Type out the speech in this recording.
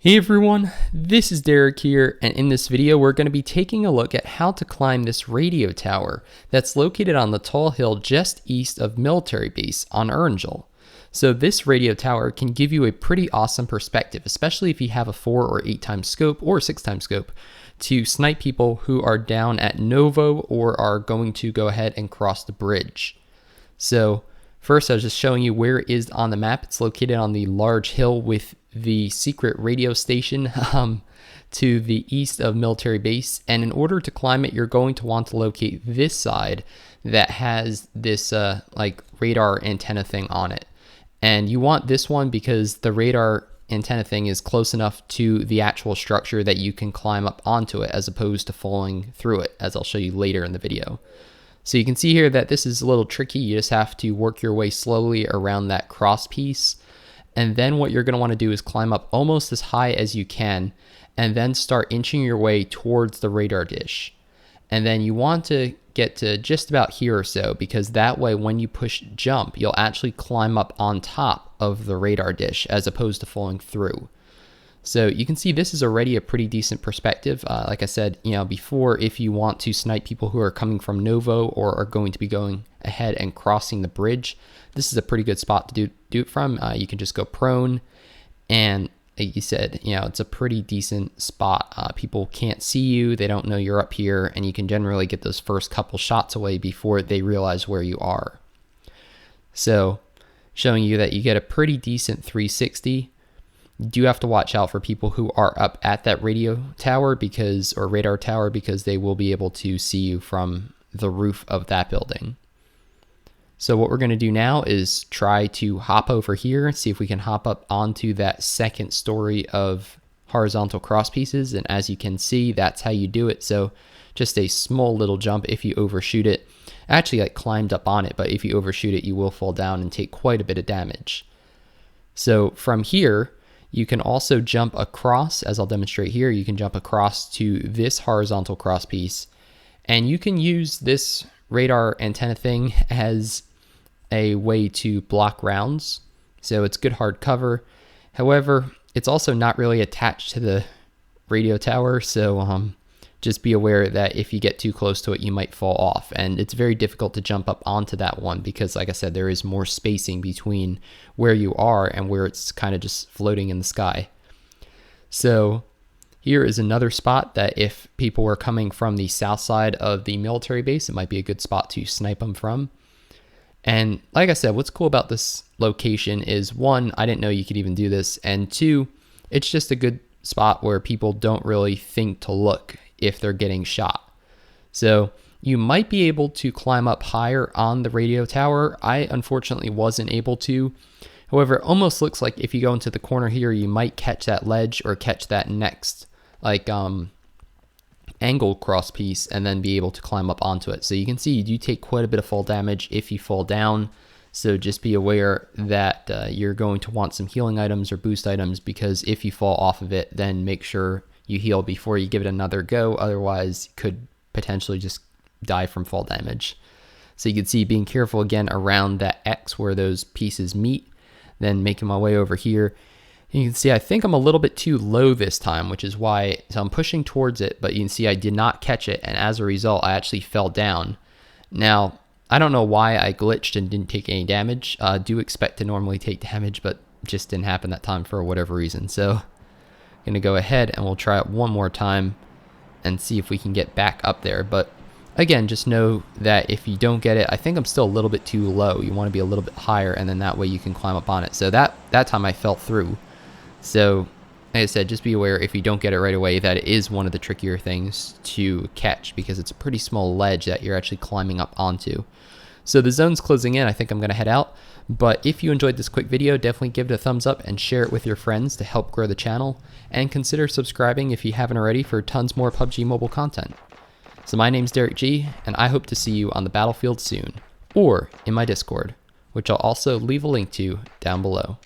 Hey everyone, this is Derek here, and in this video we're going to be taking a look at how to climb this radio tower that's located on the tall hill just east of military base on Erangel. So this radio tower can give you a pretty awesome perspective, especially if you have a 4 or 8 times scope or 6 times scope to snipe people who are down at Novo or are going to go ahead and cross the bridge. So first I was just showing you where it is on the map. It's located on the large hill with the secret radio station to the east of military base, and in order to climb it you're going to want to locate this side that has this like radar antenna thing on it. And you want this one because the radar antenna thing is close enough to the actual structure that you can climb up onto it as opposed to falling through it, as I'll show you later in the video. So you can see here that this is a little tricky. You just have to work your way slowly around that cross piece. And then what you're going to want to do is climb up almost as high as you can and then start inching your way towards the radar dish. And then you want to get to just about here or so, because that way when you push jump, you'll actually climb up on top of the radar dish as opposed to falling through. So you can see this is already a pretty decent perspective. Like I said, before, if you want to snipe people who are coming from Novo or are going to be going ahead and crossing the bridge, this is a pretty good spot to do it from. You can just go prone, and like you said, it's a pretty decent spot. People can't see you, they don't know you're up here, and you can generally get those first couple shots away before they realize where you are. So showing you that you get a pretty decent 360. You do have to watch out for people who are up at that radio tower or radar tower, because they will be able to see you from the roof of that building. So what we're going to do now is try to hop over here and see if we can hop up onto that second story of horizontal cross pieces. And as you can see, that's how you do it. So just a small little jump. If you overshoot it, I actually climbed up on it, but if you overshoot it, you will fall down and take quite a bit of damage. So from here, you can also jump across, as I'll demonstrate here. You can jump across to this horizontal cross piece, and you can use this radar antenna thing as a way to block rounds. So it's good hard cover. However, it's also not really attached to the radio tower, so just be aware that if you get too close to it, you might fall off. And it's very difficult to jump up onto that one because, like I said, there is more spacing between where you are and where it's kind of just floating in the sky. So here is another spot that if people were coming from the south side of the military base, it might be a good spot to snipe them from. And like I said, what's cool about this location is, one, I didn't know you could even do this, and two, it's just a good spot where people don't really think to look if they're getting shot. So you might be able to climb up higher on the radio tower. I unfortunately wasn't able to. However, it almost looks like if you go into the corner here, you might catch that ledge or catch that next angle cross piece and then be able to climb up onto it. So you can see you do take quite a bit of fall damage if you fall down. So just be aware that you're going to want some healing items or boost items, because if you fall off of it, then make sure you heal before you give it another go. Otherwise, you could potentially just die from fall damage. So you can see being careful again around that X where those pieces meet, then making my way over here. You can see I think I'm a little bit too low this time, which is why, so I'm pushing towards it, but you can see I did not catch it, and as a result, I actually fell down. Now, I don't know why I glitched and didn't take any damage. Do expect to normally take damage, but just didn't happen that time for whatever reason. So I'm going to go ahead and we'll try it one more time and see if we can get back up there. But again, just know that if you don't get it, I think I'm still a little bit too low. You want to be a little bit higher, and then that way you can climb up on it. So that time I fell through. So like I said, just be aware if you don't get it right away that it is one of the trickier things to catch, because it's a pretty small ledge that you're actually climbing up onto. So the zone's closing in. I think I'm going to head out. But if you enjoyed this quick video, definitely give it a thumbs up and share it with your friends to help grow the channel. And consider subscribing if you haven't already for tons more PUBG Mobile content. So my name's Derek G, and I hope to see you on the battlefield soon, or in my Discord, which I'll also leave a link to down below.